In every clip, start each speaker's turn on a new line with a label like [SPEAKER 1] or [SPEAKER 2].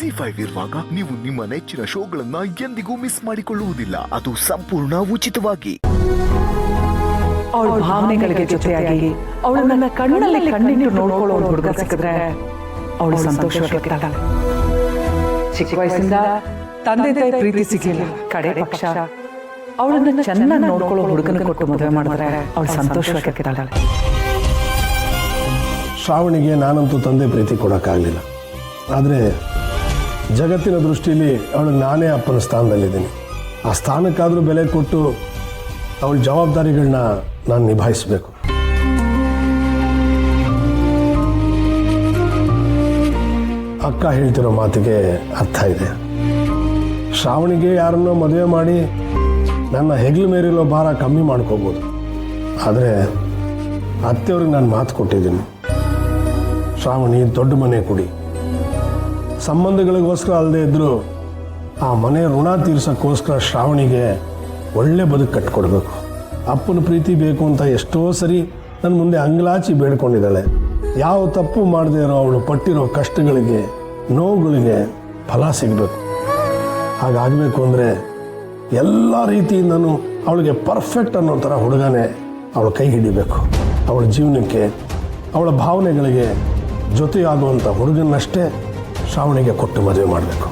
[SPEAKER 1] ಜಿ5 ಇರುವಾಗ ನೀವು ನಿಮ್ಮ ನೆಚ್ಚಿನ ಶೋಗಳನ್ನ ಎಂದಿಗೂ ಮಿಸ್ ಮಾಡಿಕೊಳ್ಳುವುದಿಲ್ಲ. ಅದು ಸಂಪೂರ್ಣ ಉಚಿತವಾಗಿ.
[SPEAKER 2] ಅವಳ ಭಾವನೆಗಳಿಗೆ ಜೊತೆಯಾಗಿ ಅವಳನ್ನ ಕಣ್ಣಲ್ಲಿ ಕಣ್ಣಿಟ್ಟು ನೋಡ್ಕೊಳ್ಳೋ ಹುಡುಗ ಸಿಕ್ಕಿದ್ರೆ ಅವಳು ಸಂತೋಷವಾಗಿರ್ತಾಳೆ. ಚಿಕ್ಕ ವಯಸ್ಸಿಂದ ತಂದೆ ತಾಯಿ ಪ್ರೀತಿ ಸಿಗಲಿಲ್ಲ, ಕಡೆ ಪಕ್ಷ ಅವಳನ್ನ ಚೆನ್ನಾಗಿ ನೋಡ್ಕೊಳ್ಳೋ ಹುಡುಗನ ಕೊಟ್ಟು ಮದುವೆ ಮಾಡಿದ್ರೆ ಅವಳು ಸಂತೋಷವಾಗಿರ್ತಾಳೆ.
[SPEAKER 3] ಶ್ರಾವಣಿಗೆ ನಾನಂತೂ ತಂದೆ ಪ್ರೀತಿ ಕೊಡೋಕ್ಕಾಗಲಿಲ್ಲ. ಆದರೆ ಜಗತ್ತಿನ ದೃಷ್ಟಿಯಲ್ಲಿ ಅವಳಿಗೆ ನಾನೇ ಅಪ್ಪನ ಸ್ಥಾನದಲ್ಲಿದ್ದೀನಿ. ಆ ಸ್ಥಾನಕ್ಕಾದರೂ ಬೆಲೆ ಕೊಟ್ಟು ಅವಳ ಜವಾಬ್ದಾರಿಗಳನ್ನ ನಾನು ನಿಭಾಯಿಸಬೇಕು. ಅಕ್ಕ ಹೇಳ್ತಿರೋ ಮಾತಿಗೆ ಅರ್ಥ ಇದೆ. ಶ್ರಾವಣಿಗೆ ಯಾರನ್ನೋ ಮದುವೆ ಮಾಡಿ ನನ್ನ ಹೆಗ್ಲ ಮೇಲಿರೋ ಭಾರ ಕಮ್ಮಿ ಮಾಡ್ಕೋಬೋದು. ಆದರೆ ಅತ್ತೆಯವ್ರಿಗೆ ನಾನು ಮಾತು ಕೊಟ್ಟಿದ್ದೀನಿ, ಶ್ರಾವಣಿ ದೊಡ್ಡ ಮನೆ ಕೊಡಿ, ಸಂಬಂಧಗಳಿಗೋಸ್ಕರ ಅಲ್ಲದೆ ಇದ್ದರೂ ಆ ಮನೆ ಋಣ ತೀರ್ಸೋಕ್ಕೋಸ್ಕರ ಶ್ರಾವಣಿಗೆ ಒಳ್ಳೆ ಬದುಕು ಕಟ್ಕೊಡ್ಬೇಕು. ಅಪ್ಪನ ಪ್ರೀತಿ ಬೇಕು ಅಂತ ಎಷ್ಟೋ ಸರಿ ನನ್ನ ಮುಂದೆ ಅಂಗಲಾಚಿ ಬೇಡ್ಕೊಂಡಿದ್ದಾಳೆ. ಯಾವ ತಪ್ಪು ಮಾಡದೇ ಇರೋ ಅವಳು ಪಟ್ಟಿರೋ ಕಷ್ಟಗಳಿಗೆ, ನೋವುಗಳಿಗೆ ಫಲ ಸಿಗಬೇಕು. ಹಾಗಾಗಬೇಕು ಅಂದರೆ ಎಲ್ಲ ರೀತಿಯಿಂದನೂ ಅವಳಿಗೆ ಪರ್ಫೆಕ್ಟ್ ಅನ್ನೋ ಥರ ಹುಡುಗನೇ ಅವಳ ಕೈ ಹಿಡಿಬೇಕು. ಅವಳ ಜೀವನಕ್ಕೆ, ಅವಳ ಭಾವನೆಗಳಿಗೆ ಜೊತೆಯಾಗುವಂಥ ಹುಡುಗನಷ್ಟೇ ಶ್ರಾವಣಿಗೆ ಕೊಟ್ಟು ಮದುವೆ ಮಾಡಬೇಕು.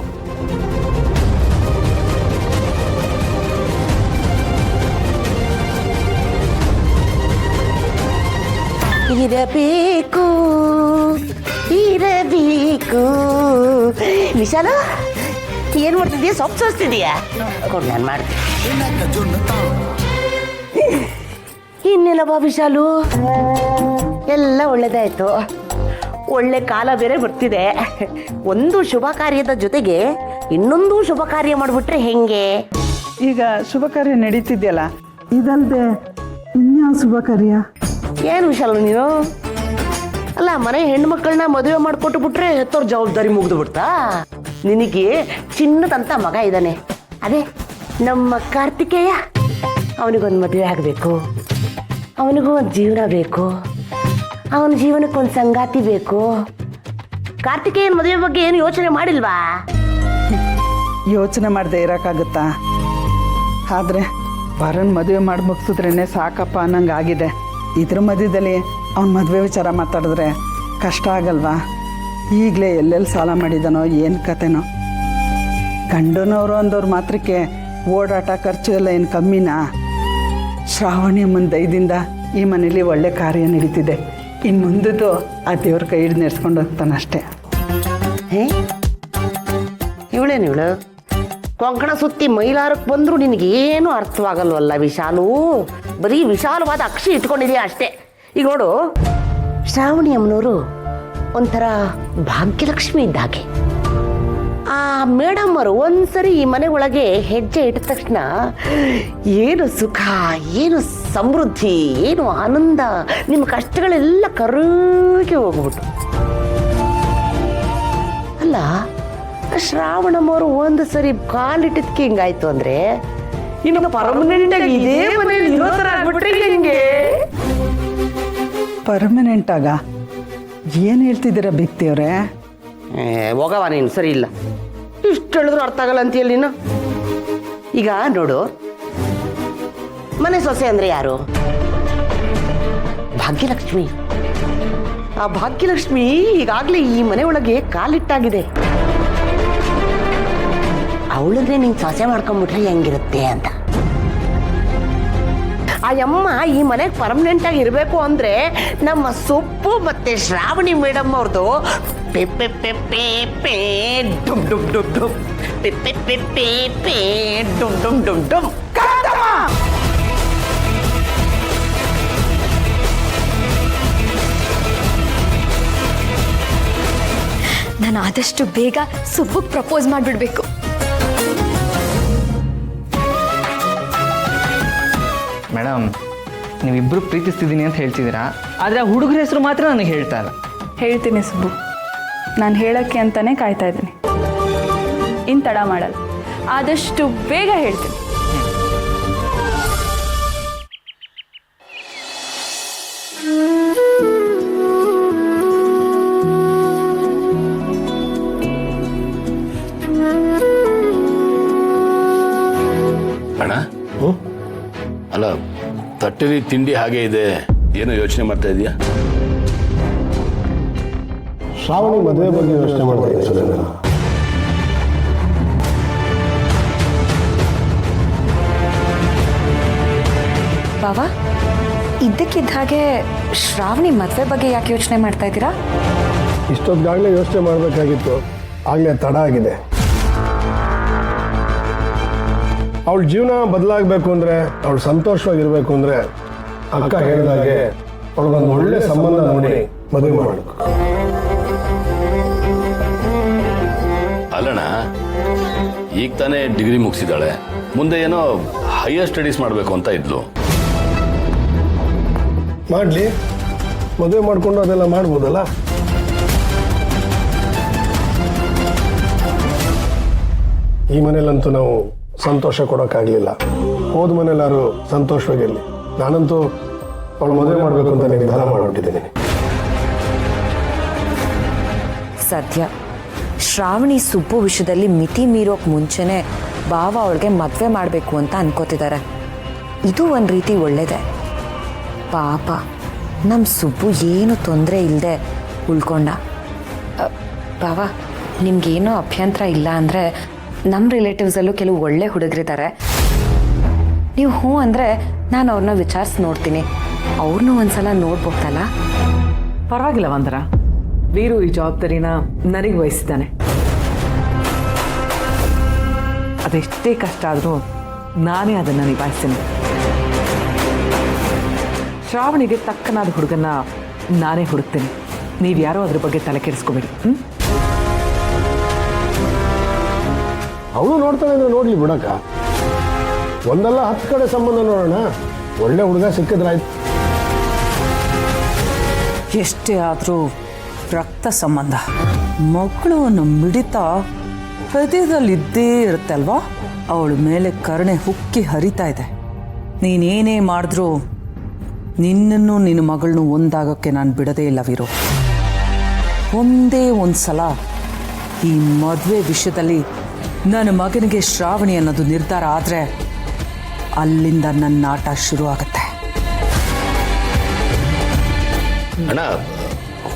[SPEAKER 4] ಇರಬೇಕು ಇರಬೇಕು. ವಿಶಾಲ, ಏನು ಮಾಡ್ತಿದ್ದೀಯ? ಸೊಪ್ಪು ಸೋಸ್ತಿದೀಯಾ? ಕೊಡು, ನಾನು ಮಾಡ್ತೀನಿ. ಇನ್ನೇನಪ್ಪ ವಿಶಾಲು, ಎಲ್ಲ ಒಳ್ಳೇದಾಯ್ತು. ಒಳ್ಳೆ ಕಾಲ ಬೇರೆ ಬರ್ತಿದೆ. ಒಂದು ಶುಭ ಕಾರ್ಯದ ಜೊತೆಗೆ ಇನ್ನೊಂದು ಶುಭ ಕಾರ್ಯ ಮಾಡಿಬಿಟ್ರೆ ಹೆಂಗೆ?
[SPEAKER 2] ಈಗ ಶುಭ ಕಾರ್ಯ ನಡೀತಿದ್ಯಲ್ಲ, ಇದಲ್ದೆ ಇನ್ಯಾವ ಶುಭ ಕಾರ್ಯ?
[SPEAKER 4] ಏನು ವಿಶಾಲ ನೀನು? ಅಲ್ಲ, ಮನೆ ಹೆಣ್ಮಕ್ಳನ್ನ ಮದುವೆ ಮಾಡಿಕೊಟ್ಟು ಬಿಟ್ರೆ ಹೆತ್ತೋರ್ ಜವಾಬ್ದಾರಿ ಮುಗಿದು ಬಿಡ್ತಾ? ನಿನಗೆ ಚಿನ್ನದಂತ ಮಗ ಇದ್ದಾನೆ, ಅದೇ ನಮ್ಮ ಕಾರ್ತಿಕೇಯ. ಅವನಿಗೊಂದು ಮದುವೆ ಆಗಬೇಕು, ಅವನಿಗೂ ಒಂದು ಜೀವನ ಬೇಕು, ಅವನ ಜೀವನಕ್ಕೊಂದು ಸಂಗಾತಿ ಬೇಕು. ಕಾರ್ತಿಕೇಯನ ಮದುವೆ ಬಗ್ಗೆ ಏನು ಯೋಚನೆ ಮಾಡಿಲ್ವಾ?
[SPEAKER 2] ಯೋಚನೆ ಮಾಡದೆ ಇರೋಕ್ಕಾಗುತ್ತಾ? ಆದರೆ ವರನ್ ಮದುವೆ ಮಾಡಿ ಮುಗಿಸಿದ್ರೇ ಸಾಕಪ್ಪ ಅನ್ನಂಗೆ ಆಗಿದೆ. ಇದ್ರ ಮಧ್ಯದಲ್ಲಿ ಅವ್ನ ಮದುವೆ ವಿಚಾರ ಮಾತಾಡಿದ್ರೆ ಕಷ್ಟ ಆಗಲ್ವಾ? ಈಗಲೇ ಎಲ್ಲೆಲ್ಲಿ ಸಾಲ ಮಾಡಿದಾನೋ, ಏನು ಕತೆನೋ. ಗಂಡನವರು ಅಂದವ್ರ ಮಾತ್ರಕ್ಕೆ ಓಡಾಟ ಖರ್ಚು ಎಲ್ಲ ಏನು ಕಮ್ಮಿನಾ? ಶ್ರಾವಣಿ ಅಮ್ಮನ ದಯದಿಂದ ಈ ಮನೇಲಿ ಒಳ್ಳೆ ಕಾರ್ಯ ನಡೀತಿದೆ. ಇನ್ನು ಮುಂದದ್ದು ಆ ದೇವ್ರ ಕೈ ಹಿಡಿದು ನಡೆಸ್ಕೊಂಡು ಹೋಗ್ತಾನಷ್ಟೇ.
[SPEAKER 4] ಇವಳು ಕೊಂಕಣ ಸುತ್ತಿ ಮೈಲಾರಕ್ಕೆ ಬಂದರೂ ನಿನಗೇನು ಅರ್ಥವಾಗಲ್ವಲ್ಲ ವಿಶಾಲು. ಬರೀ ವಿಶಾಲವಾದ ಅಕ್ಷಿ ಇಟ್ಕೊಂಡಿದೆಯಾ ಅಷ್ಟೇ. ಈಗ ನೋಡು, ಶ್ರಾವಣಿ ಅಮ್ಮನವರು ಒಂಥರ ಭಾಗ್ಯಲಕ್ಷ್ಮಿ ಇದ್ದಾಗೆ. ಆ ಮೇಡಮ್ ಅವರು ಒಂದ್ಸರಿ ಈ ಮನೆ ಒಳಗೆ ಹೆಜ್ಜೆ ಇಟ್ಟ ತಕ್ಷಣ ಏನು ಸುಖ, ಏನು ಸಮೃದ್ಧಿ, ಏನು ಆನಂದ, ನಿಮ್ಮ ಕಷ್ಟಗಳೆಲ್ಲ ಕರಗಿ ಹೋಗ್ಬಿಟ್ಟು. ಅಲ್ಲ, ಶ್ರಾವಣಮ್ಮವರು ಒಂದು ಸರಿ ಕಾಲಿಟ್ಟಿದ್ಕೆ ಹಿಂಗಾಯ್ತು ಅಂದ್ರೆ ಇನ್ನು ಪರ್ಮನೆಂಟ್ ಆಗಿ ಇದೇ ಮನೆಯಲ್ಲಿ ಇರೋ ಥರ ಆಗ್ಬಿಟ್ರೆ ಹೆಂಗೆ?
[SPEAKER 2] ಪರ್ಮನೆಂಟ್ ಆಗ ಏನು ಹೇಳ್ತಿದ್ದೀರಾ ಬಿತ್ತಿಯವ್ರೆ?
[SPEAKER 4] ಹೋಗವ, ನೀನು ಸರಿ ಇಲ್ಲ. ಇಷ್ಟು ಹೇಳಿದ್ರು ಅರ್ಥ ಆಗಲ್ಲ ಅಂತೀಯಲ್ಲ ನೀನು. ಈಗ ನೋಡು, ಮನೆ ಸೊಸೆ ಅಂದ್ರೆ ಯಾರು? ಭಾಗ್ಯಲಕ್ಷ್ಮಿ. ಆ ಭಾಗ್ಯಲಕ್ಷ್ಮಿ ಈಗಾಗಲೇ ಈ ಮನೆ ಒಳಗೆ ಕಾಲಿಟ್ಟಾಗಿದೆ. ಅವಳನ್ನೇ ನೀನು ಸೊಸೆ ಮಾಡ್ಕೊಂಡ್ಬಿಟ್ರೆ ಹೆಂಗಿರುತ್ತೆ ಅಂತ. ಆ ಅಮ್ಮ ಈ ಮನೆಗೆ ಪರ್ಮನೆಂಟ್ ಆಗಿ ಇರಬೇಕು ಅಂದ್ರೆ ನಮ್ಮ ಸೊಪ್ಪು ಮತ್ತೆ ಶ್ರಾವಣಿ ಮೇಡಮ್ ಅವ್ರದ್ದು ಪೆಪ್ಪೆ ಪೆಪ್ಪೆ ಪೇ ಡುಮ್ ಡುಮ್ ಡುಮ್ ಡುಮ್ ಪೆಪ್ಪೆ ಪೆಪ್ಪೆ ಪೇ ಡುಮ್ ಡುಮ್ ಡುಮ್ ಡುಮ್.
[SPEAKER 5] ನಾನು ಆದಷ್ಟು ಬೇಗ ಸುಬ್ಬುಗೆ ಪ್ರಪೋಸ್ ಮಾಡಿಬಿಡ್ಬೇಕು.
[SPEAKER 6] ಮೇಡಮ್, ನೀವಿಬ್ಬರು ಪ್ರೀತಿಸ್ತಿದ್ದೀನಿ ಅಂತ ಹೇಳ್ತಿದ್ದೀರಾ, ಆದರೆ ಆ ಹುಡುಗರ ಹೆಸರು ಮಾತ್ರ ನನಗೆ ಹೇಳ್ತಾ ಇಲ್ಲ.
[SPEAKER 7] ಹೇಳ್ತೀನಿ ಸುಬ್ಬು, ನಾನು ಹೇಳೋಕ್ಕೆ ಅಂತಲೇ ಕಾಯ್ತಾ ಇದ್ದೀನಿ. ಇನ್ನು ತಡ ಮಾಡಲ್ಲ, ಆದಷ್ಟು ಬೇಗ ಹೇಳ್ತೀನಿ.
[SPEAKER 8] ಅಣ್ಣ
[SPEAKER 3] ಹ್ಞೂ
[SPEAKER 8] ಅಲ್ಲ, ತಟ್ಟೆಲಿ ತಿಂಡಿ ಹಾಗೆ ಇದೆ, ಏನೋ ಯೋಚನೆ ಮಾಡ್ತಾ ಇದೀಯಾ?
[SPEAKER 3] ಶ್ರಾವಣಿ ಮದುವೆ ಬಗ್ಗೆ ಯೋಚನೆ ಮಾಡ್ತಾ ಇದ್ದೀನಿ ಸುರೇಂದ್ರ.
[SPEAKER 5] ಬಾವಾ ಇದ್ದಕ್ಕಿದ್ದ ಹಾಗೆ ಶ್ರಾವಣಿ ಮದುವೆ ಬಗ್ಗೆ ಯಾಕೆ ಯೋಚನೆ ಮಾಡ್ತಾ ಇದ್ದೀರಾ?
[SPEAKER 3] ಇಷ್ಟೊತ್ತಿಗಾಗಲೇ ಯೋಚನೆ ಮಾಡಬೇಕಾಗಿತ್ತು, ಆಗಲೇ ತಡ ಆಗಿದೆ. ಅವಳ ಜೀವನ ಬದಲಾಗಬೇಕು ಅಂದರೆ, ಅವಳು ಸಂತೋಷವಾಗಿರ್ಬೇಕು ಅಂದರೆ ಅಕ್ಕ ಹೇಳಿದಾಗೆ ಅವಳಿಗೊಂದು ಒಳ್ಳೆ ಸಂಬಂಧ ನೋಡಿ ಮದುವೆ ಮಾಡಬೇಕು.
[SPEAKER 8] ಅಲ್ಲಣ್ಣ, ಈಗ ತಾನೇ ಡಿಗ್ರಿ ಮುಗಿಸಿದಾಳೆ, ಮುಂದೆ ಏನೋ ಹೈಯರ್ ಸ್ಟಡೀಸ್ ಮಾಡಬೇಕು ಅಂತ ಇದ್ಲು.
[SPEAKER 3] ಮಾಡಲಿ, ಮದುವೆ ಮಾಡಿಕೊಂಡು ಅದೆಲ್ಲ ಮಾಡ್ಬೋದಲ್ಲ. ಈ ಮನೇಲಂತೂ ನಾವು ಸಂತೋಷ ಕೊಡೋಕ್ಕಾಗಲಿಲ್ಲ. ಹೋದ ಮನೇಲಾರು ಸಂತೋಷವಾಗಿರಲಿ. ನಾನಂತೂ ಅವಳು ಮದುವೆ ಮಾಡಬೇಕು ಅಂತ ನಿರ್ಧಾರ ಮಾಡಿಬಿಟ್ಟಿದ್ದೀನಿ.
[SPEAKER 9] ಸದ್ಯ ಶ್ರಾವಣಿ ಸುಬ್ಬು ವಿಷಯದಲ್ಲಿ ಮಿತಿ ಮೀರೋಕ್ ಮುಂಚೆನೆ ಭಾವ ಅವಳಿಗೆ ಮದುವೆ ಮಾಡಬೇಕು ಅಂತ ಅನ್ಕೋತಿದ್ದಾರೆ. ಇದು ಒಂದು ರೀತಿ ಒಳ್ಳೇದೆ. ಪಾಪ ನಮ್ಮ ಸುಬ್ಬು ಏನು ತೊಂದರೆ ಇಲ್ಲದೆ ಉಳ್ಕೊಂಡ. ಭಾವ, ನಿಮ್ಗೇನೋ ಅಭ್ಯಂತರ ಇಲ್ಲ ಅಂದರೆ ನಮ್ಮ ರಿಲೇಟಿವ್ಸಲ್ಲೂ ಕೆಲವು ಒಳ್ಳೆ ಹುಡುಗರಿದ್ದಾರೆ. ನೀವು ಹ್ಞೂ ಅಂದರೆ ನಾನು ಅವ್ರನ್ನ ವಿಚಾರಿಸಿ ನೋಡ್ತೀನಿ. ಅವ್ರನ್ನೂ ಒಂದ್ಸಲ ನೋಡ್ಬೋದಲ್ಲ?
[SPEAKER 2] ಪರವಾಗಿಲ್ಲ ವಂದರ, ವೀರು ಈ ಜವಾಬ್ದಾರಿನ ನನಗೆ ವಹಿಸಿದ್ದಾನೆ. ಅದೆಷ್ಟೇ ಕಷ್ಟ ಆದರೂ ನಾನೇ ಅದನ್ನು ನಿಭಾಯಿಸ್ತೀನಿ. ಶ್ರಾವಣಿಗೆ ತಕ್ಕನಾದ ಹುಡುಗನ್ನ ನಾನೇ ಹುಡುಕ್ತೇನೆ. ನೀವು ಯಾರೋ ಅದ್ರ ಬಗ್ಗೆ ತಲೆ ಕೆಡಿಸ್ಕೋಬೇಡಿ.
[SPEAKER 3] ಅವಳು ನೋಡ್ತಾಳೆ ಅಂದರೆ ನೋಡಲಿ ಬಿಡಕ್ಕ. ಒಂದಲ್ಲ 10 ಕಡೆ ಸಂಬಂಧ ನೋಡೋಣ. ಒಳ್ಳೆ ಹುಡುಗ ಸಿಕ್ಕಿದ್ರಾಯ್ತು.
[SPEAKER 10] ಎಷ್ಟೇ ಆದರೂ ರಕ್ತ ಸಂಬಂಧ. ಮಕ್ಕಳು ಅನ್ನೋ ಮಿಡಿತ ಹೃದಯದಲ್ಲಿದ್ದೇ ಇರುತ್ತೆ ಅಲ್ವಾ? ಅವಳ ಮೇಲೆ ಕರುಣೆ ಹುಕ್ಕಿ ಹರಿತಾ ಇದೆ. ನೀನೇನೇ ಮಾಡಿದ್ರೂ ನಿನ್ನನ್ನು ನಿನ್ನ ಮಗಳನ್ನೂ ಒಂದಾಗೋಕ್ಕೆ ನಾನು ಬಿಡದೇ ಇಲ್ಲ ವೀರು. ಒಂದೇ ಒಂದು ಸಲ ಈ ಮದುವೆ ವಿಷಯದಲ್ಲಿ ನನ್ನ ಮಗನಿಗೆ ಶ್ರಾವಣಿ ಅನ್ನೋದು ನಿರ್ಧಾರ ಆದರೆ ಅಲ್ಲಿಂದ ನನ್ನ ಆಟ ಶುರು ಆಗುತ್ತೆ.
[SPEAKER 8] ಅಣ್ಣ,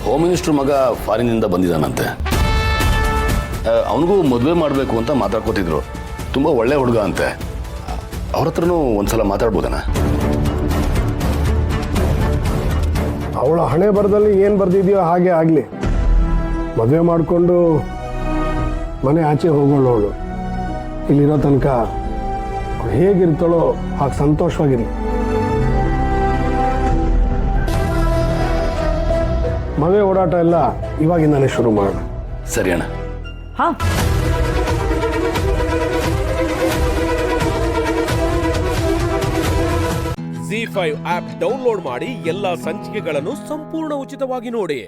[SPEAKER 8] ಹೋಮ್ ಮಿನಿಸ್ಟ್ರ್ ಮಗ ಫಾರಿನಿಂದ ಬಂದಿದ್ದಾನಂತೆ. ಅವನಿಗೂ ಮದುವೆ ಮಾಡಬೇಕು ಅಂತ ಮಾತಾಡ್ಕೋತಿದ್ರು. ತುಂಬ ಒಳ್ಳೆ ಹುಡುಗ ಅಂತೆ. ಅವ್ರ ಹತ್ರನೂ ಒಂದ್ಸಲ ಮಾತಾಡ್ಬೋದಣ್ಣ?
[SPEAKER 3] ಅವಳ ಹಣೆ ಬರದಲ್ಲಿ ಏನು ಬರ್ದಿದೆಯೋ ಹಾಗೆ ಆಗಲಿ. ಮದುವೆ ಮಾಡಿಕೊಂಡು ಮನೆ ಆಚೆ ಹೋಗೋಳು ಅವಳು. ಇಲ್ಲಿರೋ ತನಕ ಅವಳು ಹೇಗಿರ್ತಾಳೋ ಹಾಗೆ ಸಂತೋಷವಾಗಿರಲಿ. ಮದುವೆ ಓಡಾಟ ಎಲ್ಲ ಇವಾಗಿಂದಾನೇ ಶುರು ಮಾಡೋಣ.
[SPEAKER 8] ಸರಿ ಅಣ್ಣ.
[SPEAKER 2] ಹಾಂ,
[SPEAKER 11] ZEE5 ಆಪ್ ಡೌನ್ಲೋಡ್ ಮಾಡಿ ಎಲ್ಲಾ ಸಂಚಿಕೆಗಳನ್ನು ಸಂಪೂರ್ಣ ಉಚಿತವಾಗಿ ನೋಡಿ.